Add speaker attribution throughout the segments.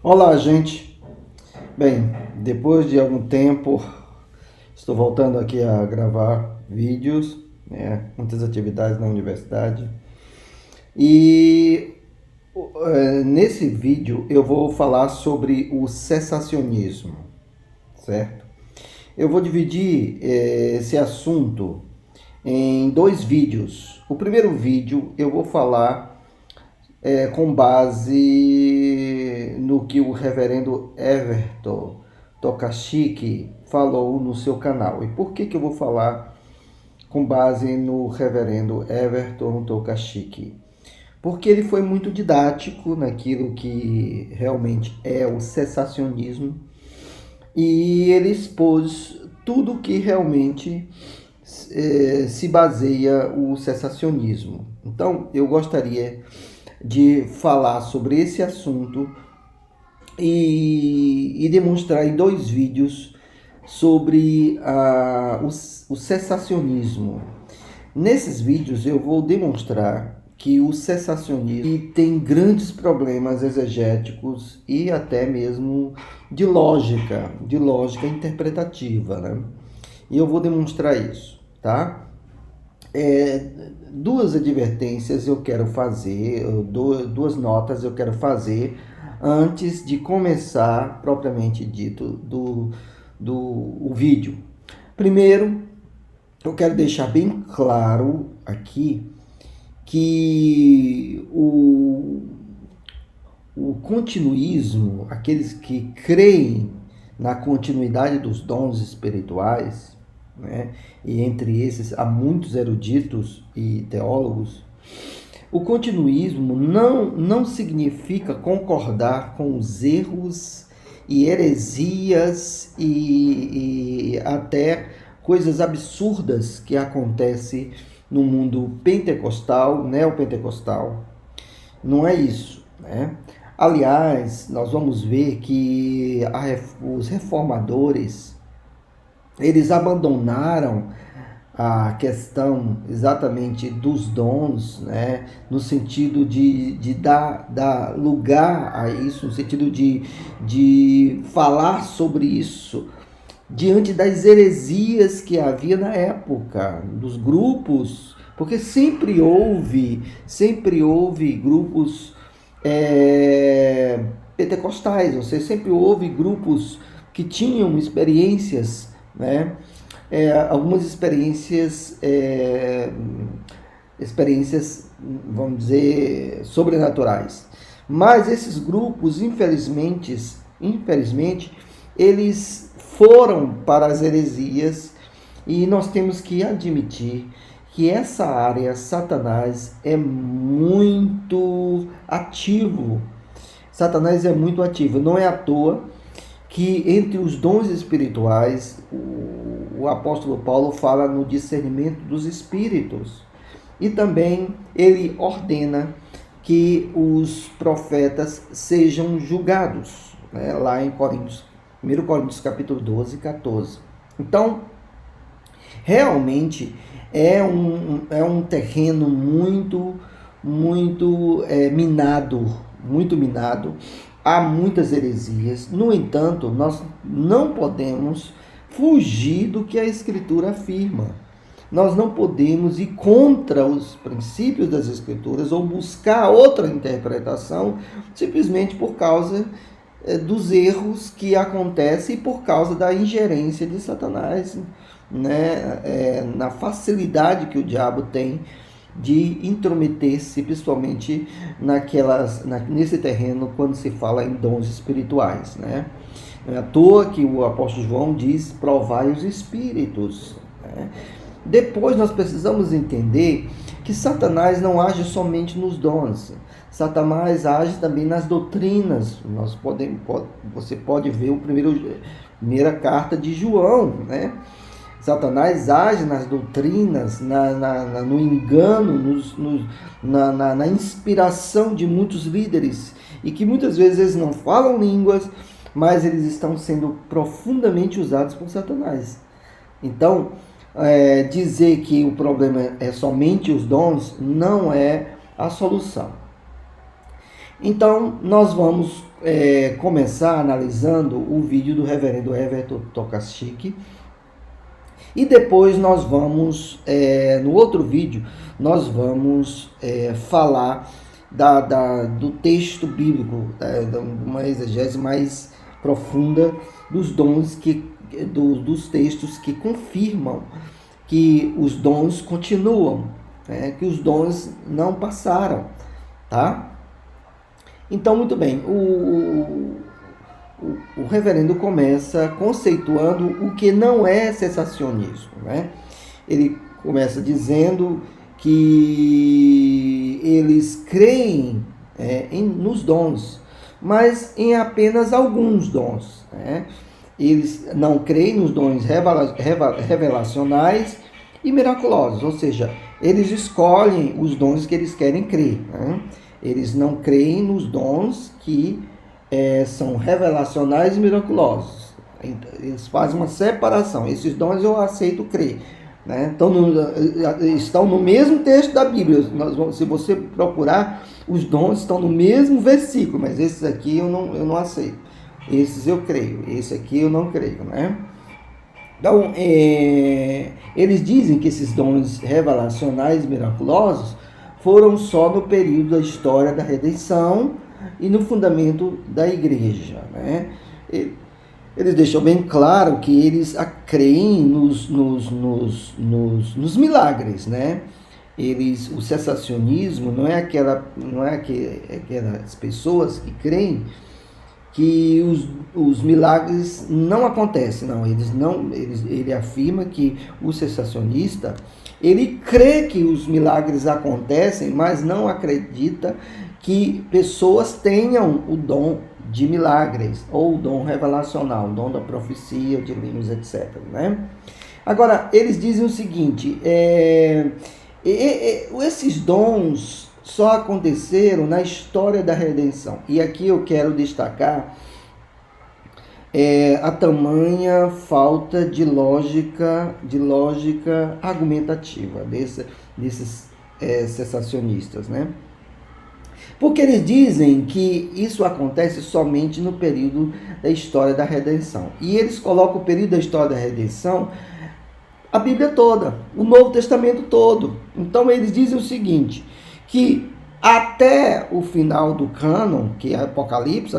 Speaker 1: Olá, gente. Bem, depois de algum tempo, estou voltando aqui a gravar vídeos, né? Muitas atividades na universidade. E nesse vídeo eu vou falar sobre o cessacionismo, certo? Eu vou dividir esse assunto em dois vídeos. O primeiro vídeo eu vou falar com base no que o reverendo Everton Tokashiki falou no seu canal. E por que que eu vou falar com base no reverendo Everton Tokashiki? Porque ele foi muito didático naquilo que realmente é o cessacionismo e ele expôs tudo que realmente se baseia o cessacionismo. Então, eu gostaria de falar sobre esse assunto e demonstrar em dois vídeos sobre o cessacionismo. Nesses vídeos eu vou demonstrar que o cessacionismo tem grandes problemas exegéticos e até mesmo de lógica interpretativa, né? E eu vou demonstrar isso, tá? Duas advertências eu quero fazer, duas notas eu quero fazer antes de começar propriamente dito o vídeo. Primeiro, eu quero deixar bem claro aqui que o continuismo, aqueles que creem na continuidade dos dons espirituais, né? E entre esses há muitos eruditos e teólogos. O continuismo não significa concordar com os erros e heresias e até coisas absurdas que acontecem no mundo pentecostal, neopentecostal. Não é isso, né? Aliás, nós vamos ver que os reformadores eles abandonaram a questão exatamente dos dons, né? No sentido de dar lugar a isso, no sentido de falar sobre isso, diante das heresias que havia na época, dos grupos, porque sempre houve grupos pentecostais, ou seja, sempre houve grupos que tinham experiências, né? Algumas experiências, vamos dizer, sobrenaturais. Mas esses grupos, infelizmente, eles foram para as heresias e nós temos que admitir que essa área, Satanás, é muito ativo. Satanás é muito ativo. Não é à toa que entre os dons espirituais, o apóstolo Paulo fala no discernimento dos espíritos. E também ele ordena que os profetas sejam julgados, né? Lá em Coríntios, 1 Coríntios capítulo 12 e 14. Então, realmente é um terreno muito muito minado. Há muitas heresias. No entanto, nós não podemos fugir do que a Escritura afirma. Nós não podemos ir contra os princípios das Escrituras ou buscar outra interpretação simplesmente por causa dos erros que acontecem e por causa da ingerência de Satanás, né? Na facilidade que o diabo tem de intrometer-se, principalmente nesse terreno, quando se fala em dons espirituais, né? Não é à toa que o apóstolo João diz: provai os espíritos, né? Depois nós precisamos entender que Satanás não age somente nos dons. Satanás age também nas doutrinas. Você pode ver primeira carta de João, né? Satanás age nas doutrinas, no engano, na inspiração de muitos líderes, e que muitas vezes eles não falam línguas, mas eles estão sendo profundamente usados por Satanás. Então, dizer que o problema é somente os dons não é a solução. Então, nós vamos começar analisando o vídeo do reverendo Everton Tokachik. E depois nós vamos, no outro vídeo, nós vamos falar do texto bíblico, uma exegese mais profunda dos dons, dos textos que confirmam que os dons continuam, que os dons não passaram, tá? Então, muito bem, o reverendo começa conceituando o que não é cessacionismo, né? Ele começa dizendo que eles creem nos dons, mas em apenas alguns dons, né? Eles não creem nos dons revelacionais e miraculosos, ou seja, eles escolhem os dons que eles querem crer, né? Eles não creem nos dons que são revelacionais e miraculosos. Eles fazem uma separação. Esses dons eu aceito crer, né? Estão no mesmo texto da Bíblia. Se você procurar, os dons estão no mesmo versículo, mas esses aqui eu não aceito. Esses eu creio, esse aqui eu não creio, né? Então, eles dizem que esses dons revelacionais e miraculosos foram só no período da história da redenção e no fundamento da igreja, né? Eles deixam bem claro que eles creem nos milagres, né? O cessacionismo não é aquelas pessoas que creem que os milagres não acontecem, não. Ele afirma que o cessacionista, ele crê que os milagres acontecem, mas não acredita que pessoas tenham o dom de milagres, ou o dom revelacional, o dom da profecia, de línguas, etc., né? Agora, eles dizem o seguinte, esses dons só aconteceram na história da redenção. E aqui eu quero destacar a tamanha falta de lógica argumentativa desses cessacionistas, né? Porque eles dizem que isso acontece somente no período da história da redenção. E eles colocam o período da história da redenção, a Bíblia toda, o Novo Testamento todo. Então eles dizem o seguinte, que até o final do cânon, que é Apocalipse,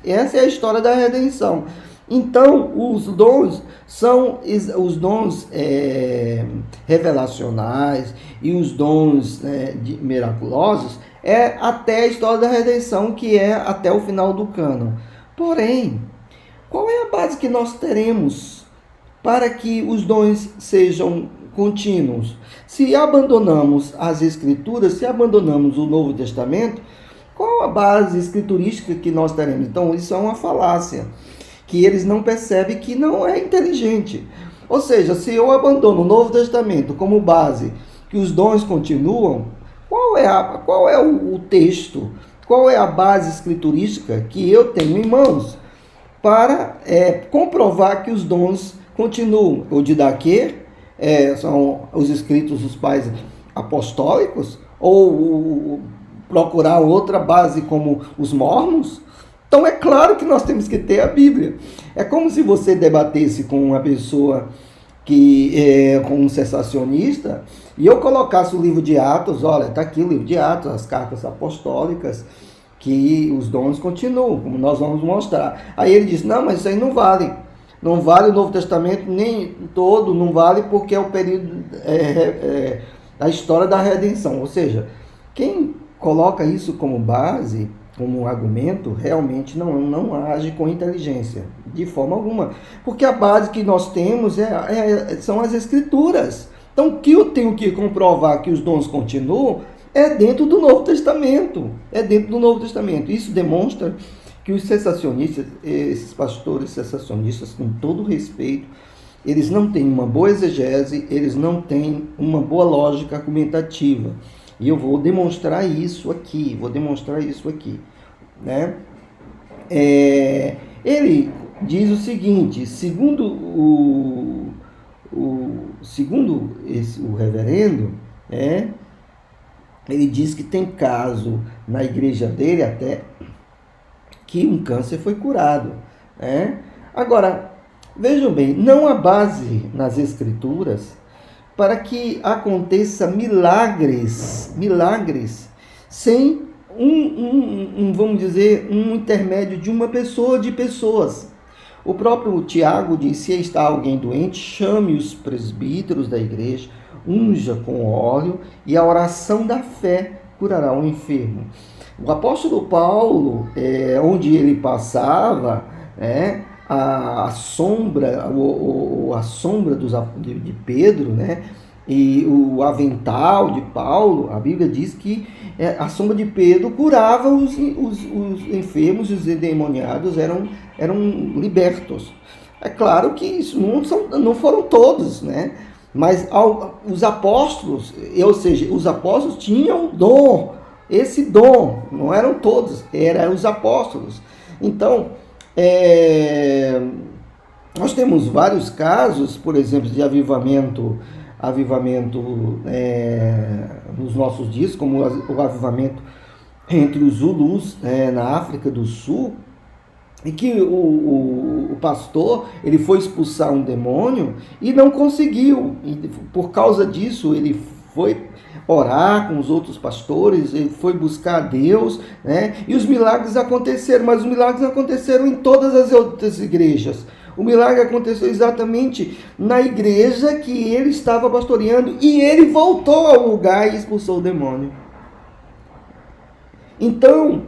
Speaker 1: essa é a história da redenção. Então, os dons são os dons revelacionais e os dons miraculosos até a história da redenção, que é até o final do cânon. Porém, qual é a base que nós teremos para que os dons sejam contínuos? Se abandonamos as Escrituras, se abandonamos o Novo Testamento, qual a base escriturística que nós teremos? Então, isso é uma falácia, que eles não percebem, que não é inteligente. Ou seja, se eu abandono o Novo Testamento como base, que os dons continuam, qual é o texto, qual é a base escriturística que eu tenho em mãos para comprovar que os dons continuam? O Didaquê, são os escritos dos pais apostólicos, ou procurar outra base como os mormons? Então é claro que nós temos que ter a Bíblia. É como se você debatesse com uma pessoa com um cessacionista, e eu colocasse o livro de Atos, olha, está aqui o livro de Atos, as cartas apostólicas, que os dons continuam, como nós vamos mostrar. Aí ele diz, não, mas isso aí não vale. Não vale o Novo Testamento nem todo, não vale porque é o período da história da redenção. Ou seja, quem coloca isso como base, como argumento, realmente não age com inteligência, de forma alguma. Porque a base que nós temos são as Escrituras. Então, o que eu tenho que comprovar que os dons continuam é dentro do Novo Testamento. É dentro do Novo Testamento. Isso demonstra que os cessacionistas, esses pastores cessacionistas, com todo respeito, eles não têm uma boa exegese, eles não têm uma boa lógica argumentativa. E eu vou demonstrar isso aqui, né? Ele diz o seguinte, segundo o reverendo, Ele diz que tem caso na igreja dele até que um câncer foi curado, né? Agora, vejam bem, não há base nas escrituras para que aconteça milagres sem vamos dizer, um intermédio de uma pessoa, de pessoas. O próprio Tiago diz: se está alguém doente, chame os presbíteros da igreja, unja com óleo, e a oração da fé curará o enfermo. O apóstolo Paulo, onde ele passava, a sombra, a sombra de Pedro, né? E o avental de Paulo, a Bíblia diz que a sombra de Pedro curava os enfermos, os endemoniados eram libertos. É claro que isso não foram todos, né? Mas os apóstolos, ou seja, os apóstolos tinham dom, esse dom, não eram todos, eram os apóstolos. Então, nós temos vários casos, por exemplo, de avivamento nos nossos dias, como o avivamento entre os Zulus na África do Sul, e que o pastor ele foi expulsar um demônio e não conseguiu. E por causa disso ele foi orar com os outros pastores, ele foi buscar a Deus, né? E os milagres aconteceram, mas os milagres aconteceram em todas as outras igrejas. O milagre aconteceu exatamente na igreja que ele estava pastoreando, e ele voltou ao lugar e expulsou o demônio. Então,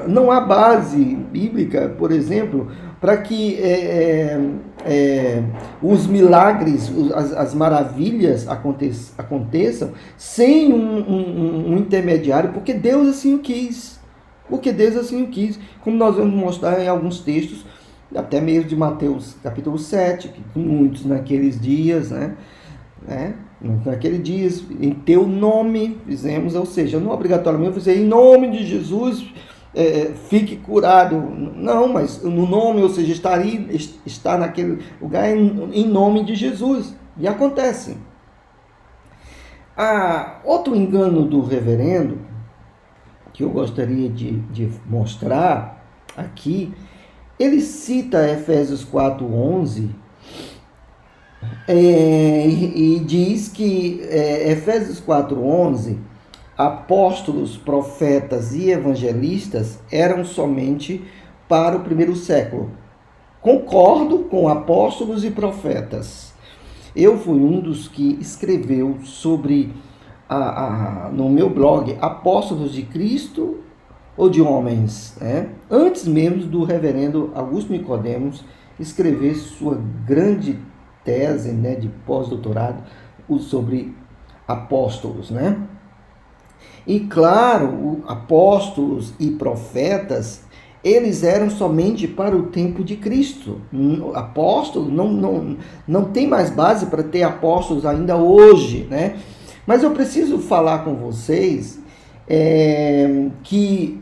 Speaker 1: não há base bíblica, por exemplo, para que os milagres, as maravilhas aconteçam sem um intermediário, porque Deus assim o quis. Porque Deus assim o quis. Como nós vamos mostrar em alguns textos, até mesmo de Mateus capítulo 7, que muitos naqueles dias, naqueles dias, em teu nome fizemos, ou seja, não obrigatoriamente dizer em nome de Jesus, fique curado. Não, mas no nome, ou seja, estar naquele lugar em nome de Jesus. E acontece. Outro engano do reverendo, que eu gostaria de mostrar aqui, ele cita Efésios 4:11 e diz que Efésios 4:11, apóstolos, profetas e evangelistas eram somente para o primeiro século. Concordo com apóstolos e profetas. Eu fui um dos que escreveu sobre, no meu blog, Apóstolos de Cristo ou de Homens, antes mesmo do reverendo Augusto Nicodemos escrever sua grande tese, de pós-doutorado sobre apóstolos, E claro, apóstolos e profetas, eles eram somente para o tempo de Cristo. Apóstolo não tem mais base para ter apóstolos ainda hoje, Mas eu preciso falar com vocês que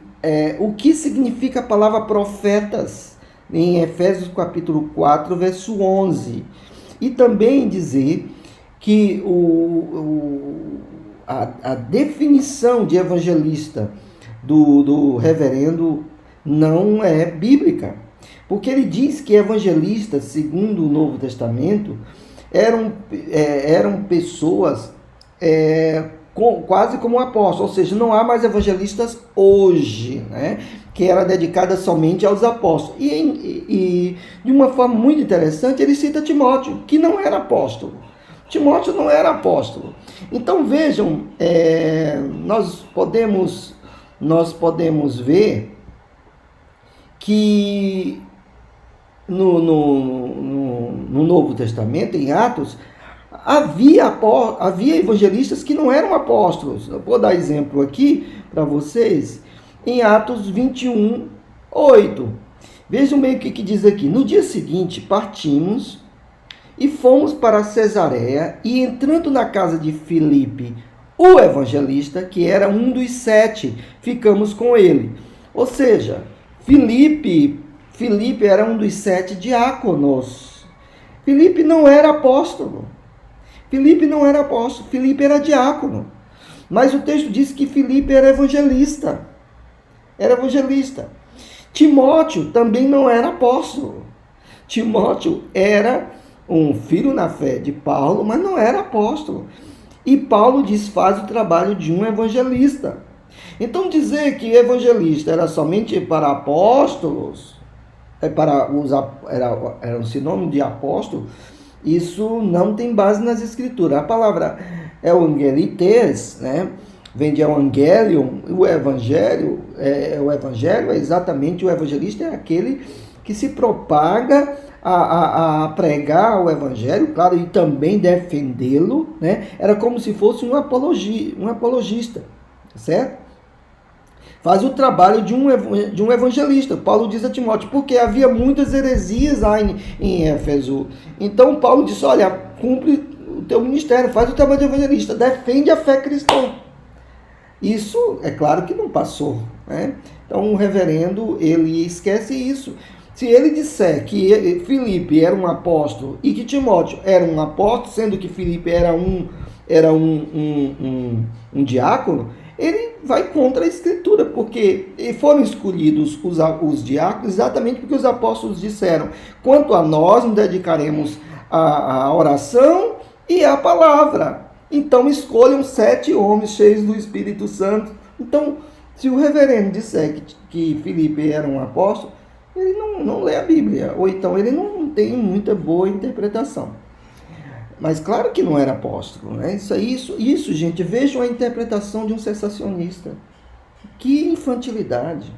Speaker 1: o que significa a palavra profetas em Efésios capítulo 4, verso 11. E também dizer que a definição de evangelista do reverendo não é bíblica. Porque ele diz que evangelistas, segundo o Novo Testamento, eram pessoas quase como apóstolos, ou seja, não há mais evangelistas hoje, que era dedicada somente aos apóstolos. E de uma forma muito interessante, ele cita Timóteo, que não era apóstolo. Timóteo não era apóstolo. Então vejam, nós podemos ver que no Novo Testamento, em Atos, havia evangelistas que não eram apóstolos. Eu vou dar exemplo aqui para vocês em Atos 21:8. Vejam bem o que diz aqui. No dia seguinte partimos e fomos para Cesareia, e entrando na casa de Filipe, o evangelista, que era um dos 7, ficamos com ele. Ou seja, Filipe era um dos 7 diáconos. Filipe não era apóstolo. Filipe era diácono. Mas o texto diz que Filipe era evangelista. Era evangelista. Timóteo também não era apóstolo. Timóteo era um filho na fé de Paulo, mas não era apóstolo. E Paulo desfaz o trabalho de um evangelista. Então dizer que evangelista era somente para apóstolos, era um sinônimo de apóstolo, isso não tem base nas escrituras. A palavra evangelites, né? Vem de evangelium, o evangelho é exatamente o evangelista, é aquele que se propaga a pregar o evangelho, claro, e também defendê-lo, né? Era como se fosse um apologista, certo? Faz o trabalho de um evangelista. Paulo diz a Timóteo, porque havia muitas heresias lá em Éfeso. Então Paulo disse, olha, cumpre o teu ministério, faz o trabalho de evangelista, defende a fé cristã. Isso, é claro que não passou, né? Então o reverendo, ele esquece isso. Se ele disser que Filipe era um apóstolo e que Timóteo era um apóstolo, sendo que Filipe era um diácono, ele vai contra a escritura, porque foram escolhidos os diáconos exatamente porque os apóstolos disseram, quanto a nós nos dedicaremos à oração e à palavra. Então escolham 7 homens cheios do Espírito Santo. Então, se o reverendo disser que Filipe era um apóstolo, ele não lê a Bíblia, ou então ele não tem muita boa interpretação. Mas claro que não era apóstolo, né? Isso, gente, vejam a interpretação de um sensacionista. Que infantilidade.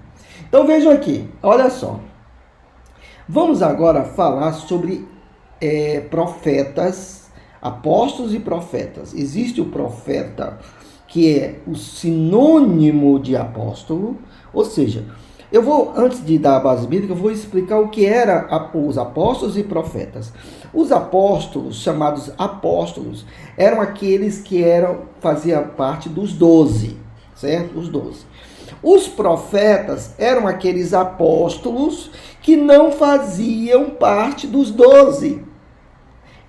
Speaker 1: Então vejam aqui, olha só. Vamos agora falar sobre profetas, apóstolos e profetas. Existe o profeta que é o sinônimo de apóstolo, ou seja, antes de dar a base bíblica, eu vou explicar o que eram os apóstolos e profetas. Os apóstolos, chamados apóstolos, eram aqueles que faziam parte dos 12, certo? Os 12. Os profetas eram aqueles apóstolos que não faziam parte dos 12,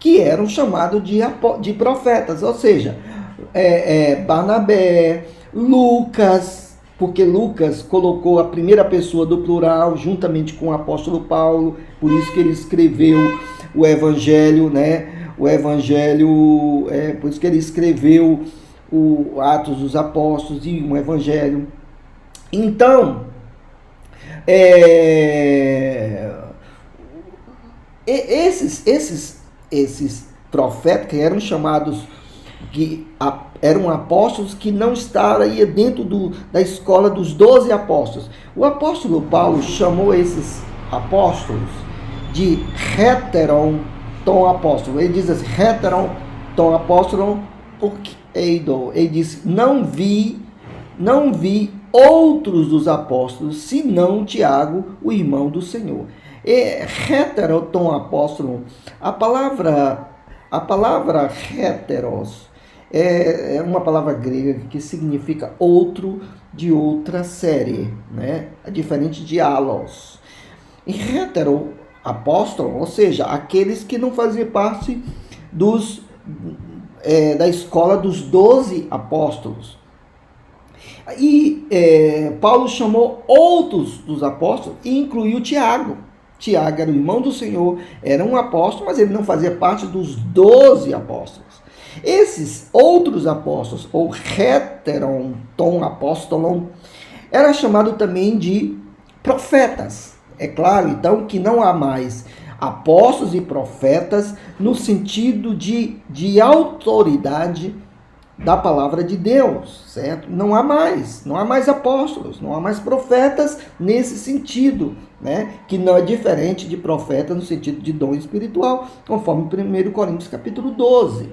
Speaker 1: que eram chamados de profetas, ou seja, Barnabé, Lucas, porque Lucas colocou a primeira pessoa do plural juntamente com o apóstolo Paulo, por isso que ele escreveu o Evangelho, né? O Evangelho, por isso que ele escreveu o Atos dos Apóstolos e um Evangelho. Então, esses profetas que eram chamados eram apóstolos que não estavam aí dentro da escola dos 12 apóstolos. O apóstolo Paulo chamou esses apóstolos de heteron ton apóstolo. Ele diz assim, heteron ton apóstolo eido. Ele diz, não vi outros dos apóstolos, senão Tiago, o irmão do Senhor. Heteron ton apóstolo, a palavra heteros, é uma palavra grega que significa outro de outra série, né? É diferente de alos. E hetero, apóstolo, ou seja, aqueles que não faziam parte da escola dos 12 apóstolos. E Paulo chamou outros dos apóstolos e incluiu Tiago. Tiago era o irmão do Senhor, era um apóstolo, mas ele não fazia parte dos 12 apóstolos. Esses outros apóstolos, ou heteron ton apóstolon, era chamado também de profetas. É claro, então, que não há mais apóstolos e profetas no sentido de autoridade da palavra de Deus, certo? Não há mais apóstolos, não há mais profetas nesse sentido, né? Que não é diferente de profeta no sentido de dom espiritual, conforme 1 Coríntios capítulo 12.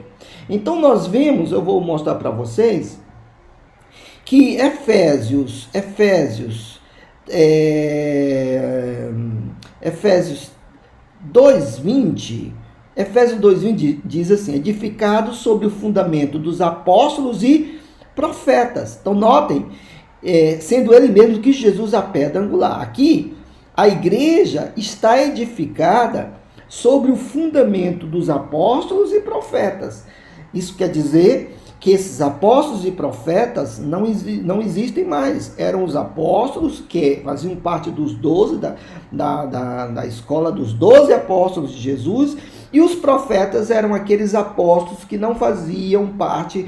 Speaker 1: Então nós vemos, eu vou mostrar para vocês, que Efésios 2:20, Efésios 2:20 diz assim, edificados sobre o fundamento dos apóstolos e profetas. Então notem, sendo ele mesmo que Jesus a pedra angular. Aqui, a igreja está edificada sobre o fundamento dos apóstolos e profetas. Isso quer dizer que esses apóstolos e profetas não existem mais. Eram os apóstolos que faziam parte dos 12, da escola dos 12 apóstolos de Jesus, e os profetas eram aqueles apóstolos que não faziam parte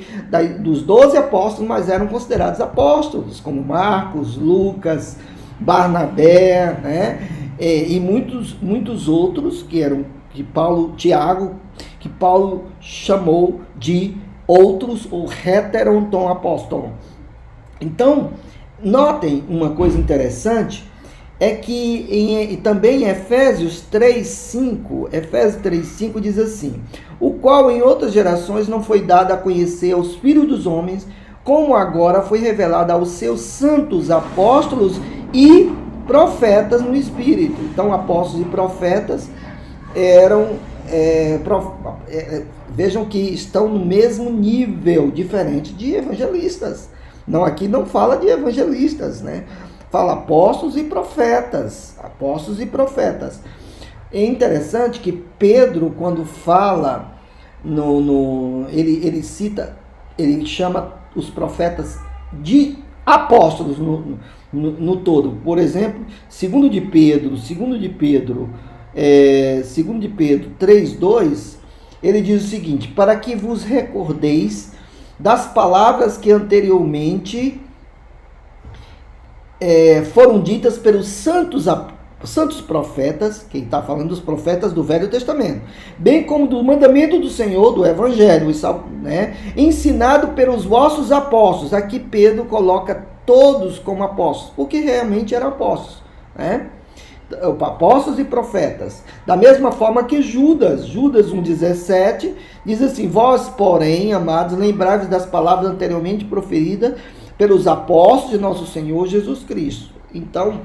Speaker 1: dos 12 apóstolos, mas eram considerados apóstolos, como Marcos, Lucas, Barnabé, né? E muitos outros que Paulo chamou de outros, ou heteronton apóstolo. Então, notem uma coisa interessante, é que também em Efésios 3:5 diz assim: o qual em outras gerações não foi dado a conhecer aos filhos dos homens, como agora foi revelado aos seus santos apóstolos e profetas no Espírito. Então, apóstolos e profetas eram, vejam que estão no mesmo nível, diferente de evangelistas. Não, aqui não fala de evangelistas, né? Fala apóstolos e profetas. Apóstolos e profetas. É interessante que Pedro, quando fala, ele chama os profetas de apóstolos no todo. Por exemplo, 2 de Pedro 3:2, ele diz o seguinte: para que vos recordeis das palavras que anteriormente foram ditas pelos santos profetas, quem está falando dos profetas do Velho Testamento, bem como do mandamento do Senhor, do Evangelho, né, ensinado pelos vossos apóstolos. Aqui Pedro coloca todos como apóstolos, porque realmente eram apóstolos, né? Apóstolos e profetas. Da mesma forma que Judas 1,17 diz assim: vós, porém, amados, lembrai-vos das palavras anteriormente proferidas pelos apóstolos de nosso Senhor Jesus Cristo. Então,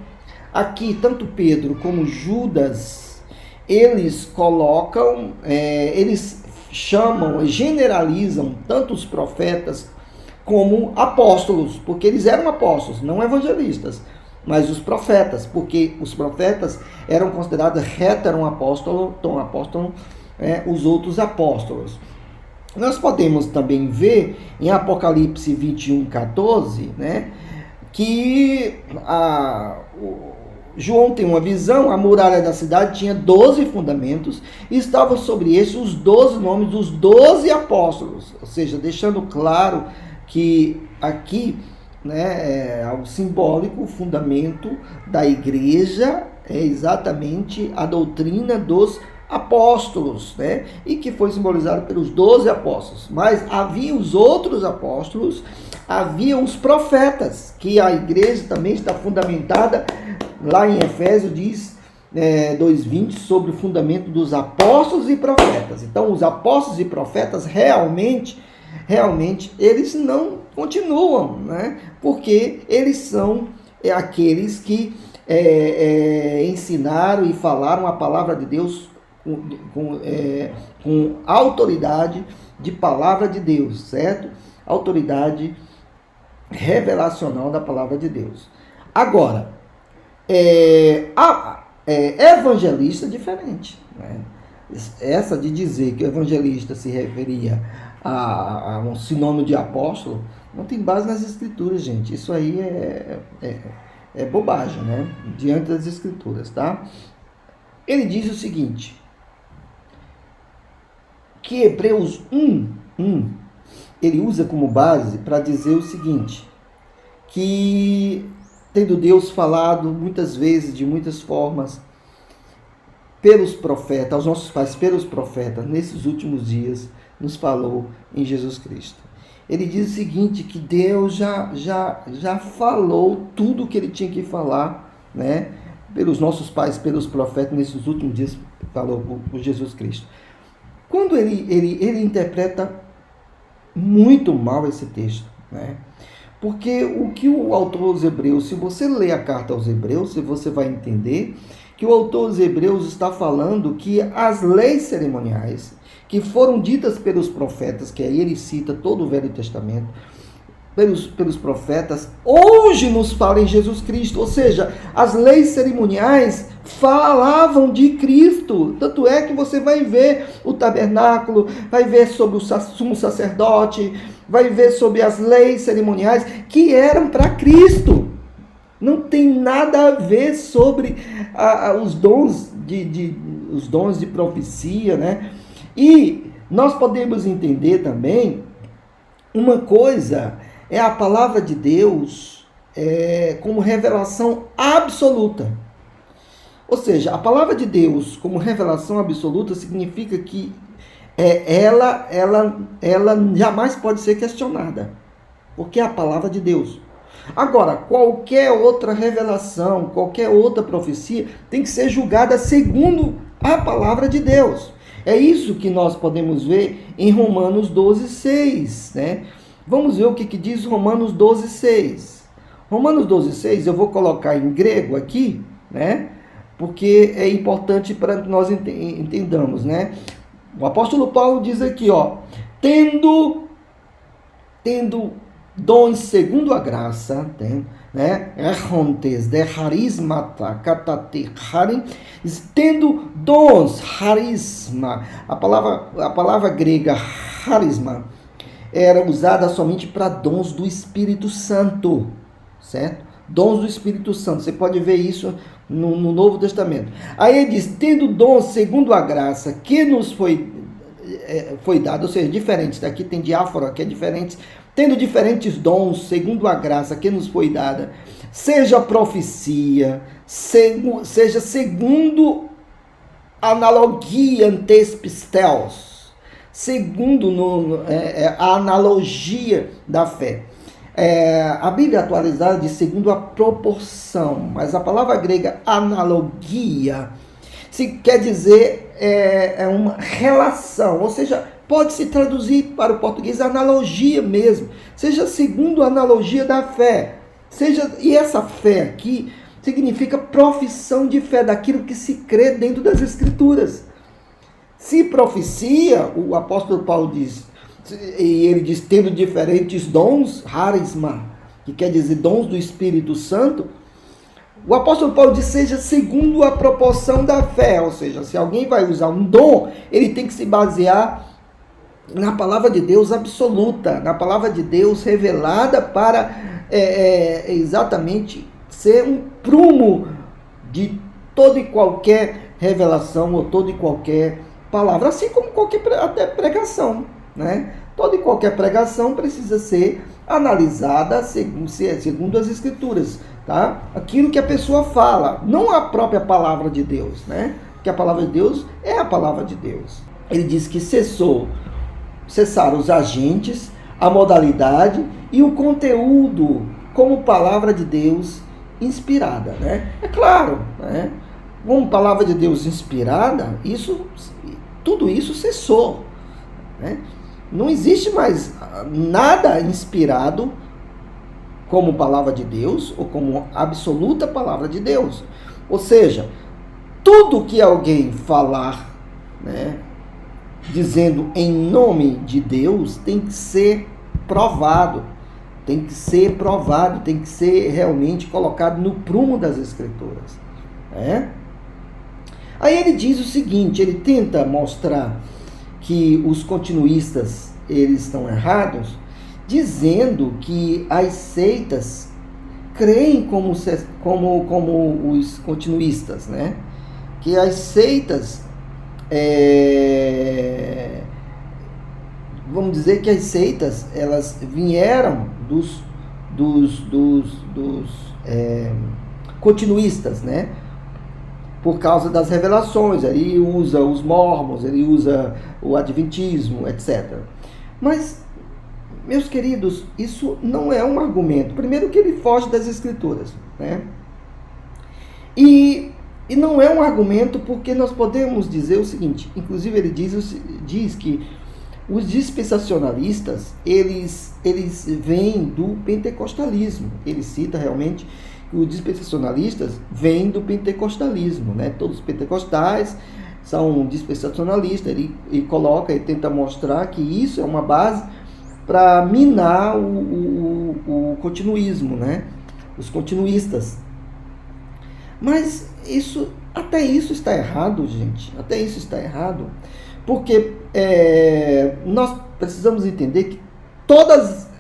Speaker 1: aqui, tanto Pedro como Judas, eles colocam, eles chamam, generalizam tanto os profetas como apóstolos, porque eles eram apóstolos, não evangelistas, mas os profetas, porque os profetas eram considerados heteron apóstolo, os outros apóstolos. Nós podemos também ver em Apocalipse 21:14, né, que João tem uma visão: a muralha da cidade tinha 12 fundamentos e estavam sobre estes os 12 nomes dos 12 apóstolos, ou seja, deixando claro que aqui, né, algo simbólico. O fundamento da igreja é exatamente a doutrina dos apóstolos, né, e que foi simbolizado pelos 12 apóstolos. Mas havia os outros apóstolos, havia os profetas, que a igreja também está fundamentada. Lá em Efésios diz 2:20 sobre o fundamento dos apóstolos e profetas. Então, os apóstolos e profetas realmente eles não continuam, né? Porque eles são aqueles que ensinaram e falaram a palavra de Deus com autoridade de palavra de Deus, certo? Autoridade revelacional da palavra de Deus. Agora, evangelista é diferente, né? Essa de dizer que o evangelista se referia a um sinônimo de apóstolo não tem base nas escrituras, gente. Isso aí é bobagem, né? Diante das escrituras, tá? Ele diz o seguinte, que Hebreus 1:1 ele usa como base para dizer o seguinte, que tendo Deus falado muitas vezes, de muitas formas, pelos profetas, aos nossos pais, pelos profetas, nesses últimos dias, nos falou em Jesus Cristo. Ele diz o seguinte, que Deus já falou tudo o que ele tinha que falar, né? Pelos nossos pais, pelos profetas, nesses últimos dias, falou por Jesus Cristo. Quando ele interpreta muito mal esse texto, né? Porque o que o autor aos Hebreus, se você ler a carta aos Hebreus, você vai entender que o autor aos Hebreus está falando que as leis cerimoniais que foram ditas pelos profetas, que aí ele cita todo o Velho Testamento, pelos profetas, hoje nos fala em Jesus Cristo. Ou seja, as leis cerimoniais falavam de Cristo. Tanto é que você vai ver o tabernáculo, vai ver sobre o sumo sacerdote, vai ver sobre as leis cerimoniais que eram para Cristo. Não tem nada a ver sobre os dons de profecia, né? E nós podemos entender também uma coisa, é a palavra de Deus como revelação absoluta. Ou seja, a palavra de Deus como revelação absoluta significa que ela jamais pode ser questionada, porque é a palavra de Deus. Agora, qualquer outra revelação, qualquer outra profecia tem que ser julgada segundo a palavra de Deus. É isso que nós podemos ver em Romanos 12:6, né? Vamos ver o que diz Romanos 12:6. Romanos 12:6, eu vou colocar em grego aqui, né? Porque é importante para que nós entendamos, né? O apóstolo Paulo diz aqui, ó, tendo dons segundo a graça, né? Tendo dons, charisma. A palavra grega charisma era usada somente para dons do Espírito Santo, certo? Dons do Espírito Santo. Você pode ver isso no Novo Testamento. Aí ele diz, tendo dons segundo a graça que nos foi dado, ou seja, diferentes. Daqui tem diáfora, que é diferente. Tendo diferentes dons, segundo a graça que nos foi dada, seja profecia, seja segundo analogia antespisteos, segundo a analogia da fé. A Bíblia atualizada diz segundo a proporção, mas a palavra grega analogia quer dizer uma relação, ou seja, pode se traduzir para o português analogia mesmo, seja segundo a analogia da fé, e essa fé aqui significa profissão de fé, daquilo que se crê dentro das Escrituras. Se profecia, o apóstolo Paulo diz, e ele diz, tendo diferentes dons, charisma, que quer dizer dons do Espírito Santo, o apóstolo Paulo diz, seja segundo a proporção da fé, ou seja, se alguém vai usar um dom, ele tem que se basear na palavra de Deus absoluta, na palavra de Deus revelada para exatamente ser um prumo de toda e qualquer revelação ou toda e qualquer palavra, assim como qualquer até pregação, né? Toda e qualquer pregação precisa ser analisada segundo as Escrituras, tá? Aquilo que a pessoa fala, não a própria palavra de Deus, né? Porque a palavra de Deus é a palavra de Deus. Ele diz que cessaram os agentes, a modalidade e o conteúdo como palavra de Deus inspirada, né? É claro, né? Como palavra de Deus inspirada, tudo isso cessou, né? Não existe mais nada inspirado como palavra de Deus ou como absoluta palavra de Deus. Ou seja, tudo que alguém falar, né, dizendo em nome de Deus, tem que ser provado, tem que ser realmente colocado no prumo das Escrituras, né? Aí ele diz o seguinte, ele tenta mostrar que os continuistas eles estão errados, dizendo que as seitas creem como os continuistas, né? Que as seitas vamos dizer que as seitas elas vieram dos continuistas, né? Por causa das revelações, ele usa os mormons, ele usa o adventismo, etc. Mas, meus queridos, isso não é um argumento. Primeiro que ele foge das Escrituras, né? E não é um argumento porque nós podemos dizer o seguinte, inclusive ele diz que os dispensacionalistas, eles vêm do pentecostalismo. Ele cita realmente que os dispensacionalistas vêm do pentecostalismo, né? Todos os pentecostais são dispensacionalistas. Ele tenta mostrar que isso é uma base para minar continuismo, né? Os continuistas. Mas até isso está errado, gente. Até isso está errado. Porque nós precisamos entender que todas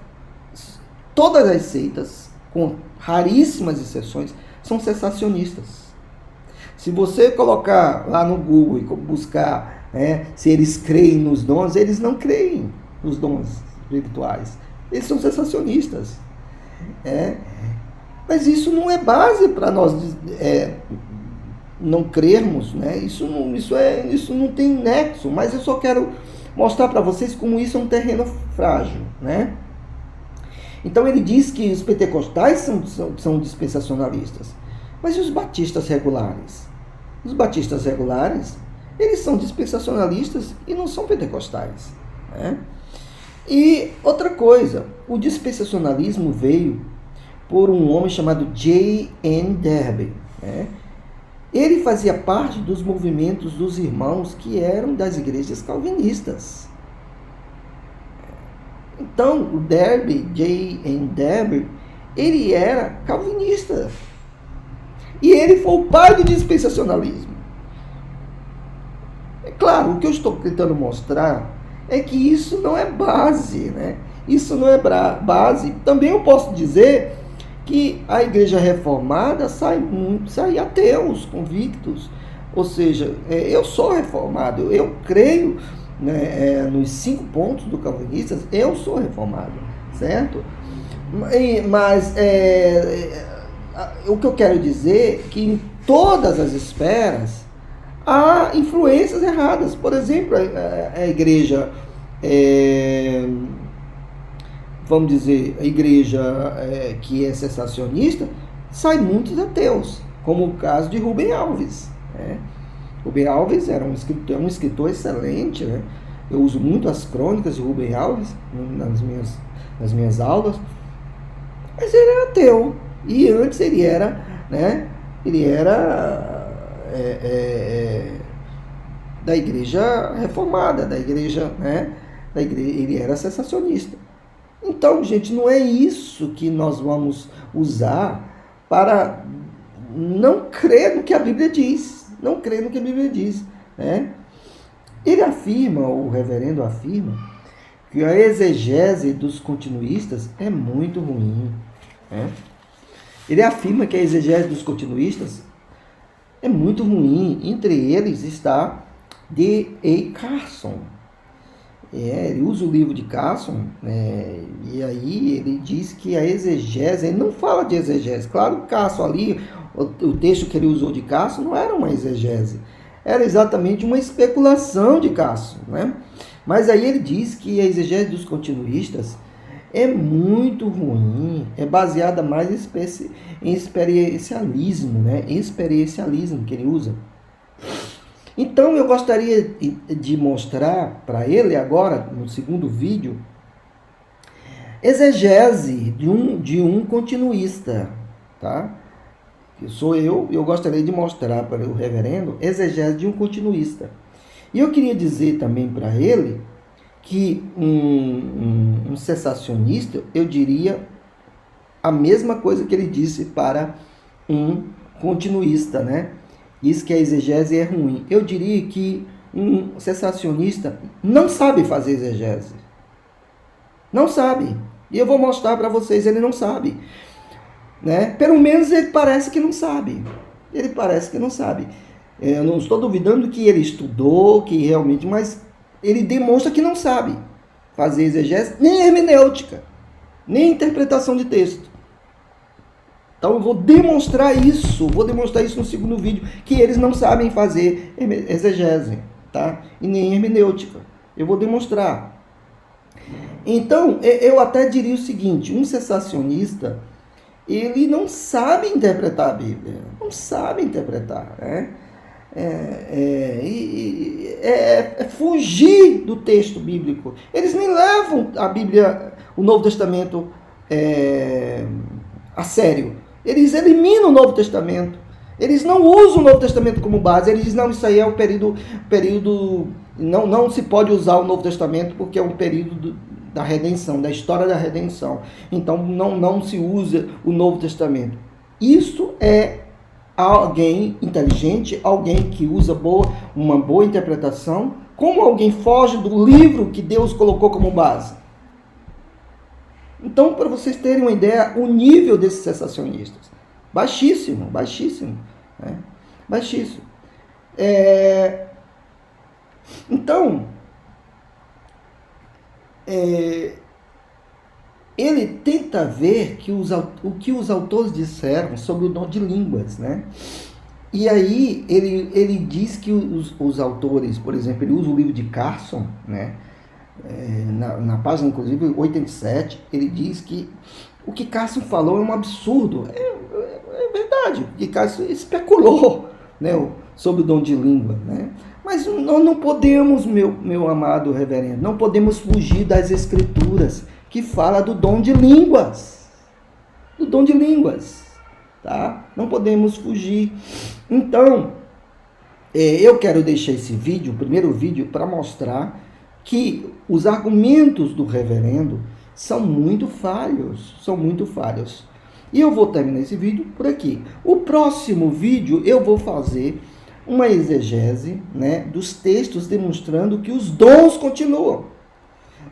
Speaker 1: as seitas, com raríssimas exceções, são cessacionistas. Se você colocar lá no Google e buscar se eles creem nos dons, eles não creem nos dons espirituais. Eles são cessacionistas. Mas isso não é base para nós não crermos, né? Isso não tem nexo, mas eu só quero mostrar para vocês como isso é um terreno frágil, né? Então ele diz que os pentecostais são dispensacionalistas, mas e os batistas regulares? Os batistas regulares, eles são dispensacionalistas e não são pentecostais, né? E outra coisa, o dispensacionalismo veio por um homem chamado J. N. Derby, né? Ele fazia parte dos movimentos dos irmãos que eram das igrejas calvinistas. Então, o Derby, J. N. Derby, ele era calvinista. E ele foi o pai do dispensacionalismo. É claro, o que eu estou tentando mostrar é que isso não é base, né? Isso não é base. Também eu posso dizer que a igreja reformada sai ateus, convictos. Ou seja, eu sou reformado, eu creio, né, nos 5 pontos do calvinista, eu sou reformado, certo? Mas o que eu quero dizer é que em todas as esferas há influências erradas. Por exemplo, a igreja, vamos dizer, a igreja que é cessacionista, sai muitos ateus, como o caso de Rubem Alves. Rubem Alves era um escritor excelente, né? Eu uso muito as crônicas de Rubem Alves nas minhas aulas, mas ele era ateu. E antes ele era, né? Ele era da igreja reformada, da igreja, né? Ele era cessacionista. Então, gente, não é isso que nós vamos usar para não crer no que a Bíblia diz. Não crer no que a Bíblia diz, né? Ele afirma, o reverendo afirma, que a exegese dos continuistas é muito ruim, né? Ele afirma que a exegese dos continuistas é muito ruim. Entre eles está D.A. Carson. Ele usa o livro de Carson, e aí ele diz que a exegese, ele não fala de exegese. Claro que Carson ali, o texto que ele usou de Carson não era uma exegese, era exatamente uma especulação de Carson, né? Mas aí ele diz que a exegese dos continuistas é muito ruim, é baseada mais em experiencialismo, né? Experiencialismo que ele usa. Então eu gostaria de mostrar para ele agora, no segundo vídeo, exegese de um continuista, tá? Que sou eu gostaria de mostrar para o reverendo exegese de um continuista. E eu queria dizer também para ele que um cessacionista, eu diria a mesma coisa que ele disse para um continuista, né? Diz que a exegese é ruim. Eu diria que um cessacionista não sabe fazer exegese. Não sabe. E eu vou mostrar para vocês, ele não sabe, né? Pelo menos ele parece que não sabe. Ele parece que não sabe. Eu não estou duvidando que ele estudou, que realmente, mas ele demonstra que não sabe fazer exegese, nem hermenêutica, nem interpretação de texto. Então eu vou demonstrar isso no segundo vídeo, que eles não sabem fazer exegese, tá? E nem hermenêutica. Eu vou demonstrar. Então, eu até diria o seguinte, um cessacionista, ele não sabe interpretar a Bíblia, não sabe interpretar, né? É fugir do texto bíblico. Eles nem levam a Bíblia, o Novo Testamento, a sério. Eles eliminam o Novo Testamento. Eles não usam o Novo Testamento como base. Eles dizem, não, isso aí é o período não se pode usar o Novo Testamento porque é um período da redenção, da história da redenção. Então não se usa o Novo Testamento. Isso é alguém inteligente, alguém que usa uma boa interpretação, como alguém foge do livro que Deus colocou como base. Então, para vocês terem uma ideia, o nível desses cessacionistas, baixíssimo, né? Baixíssimo. Então, ele tenta ver o que os autores disseram sobre o dom de línguas, né? E aí ele diz que os autores, por exemplo, ele usa o livro de Carson, né? Na página, inclusive, 87, ele diz que o que Carson falou é um absurdo. É verdade, que Carson especulou, né, sobre o dom de língua, né? Mas nós não podemos, meu amado reverendo, não podemos fugir das escrituras que fala do dom de línguas. Do dom de línguas, tá? Não podemos fugir. Então, eu quero deixar esse vídeo, o primeiro vídeo, para mostrar que os argumentos do reverendo são muito falhos, E eu vou terminar esse vídeo por aqui. O próximo vídeo eu vou fazer uma exegese, né, dos textos demonstrando que os dons continuam.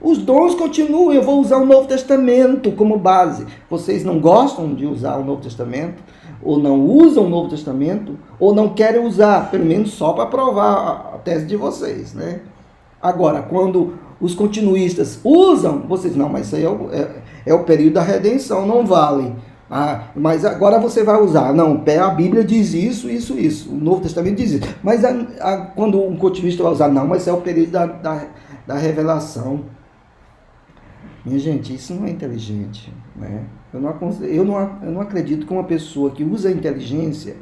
Speaker 1: Os dons continuam, eu vou usar o Novo Testamento como base. Vocês não gostam de usar o Novo Testamento, ou não usam o Novo Testamento, ou não querem usar, pelo menos só para provar a tese de vocês, né? Agora, quando os continuistas usam, vocês, não, mas isso aí é o período da redenção, não vale. Mas agora você vai usar. Não, a Bíblia diz isso. O Novo Testamento diz isso. Mas quando um continuista vai usar, não, mas é o período da revelação. Minha gente, isso não é inteligente, né? Eu não acredito que uma pessoa que usa a inteligência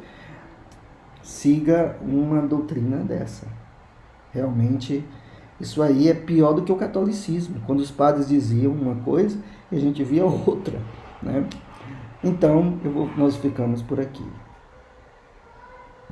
Speaker 1: siga uma doutrina dessa. Realmente, isso aí é pior do que o catolicismo, quando os padres diziam uma coisa e a gente via outra, né? Então, nós ficamos por aqui.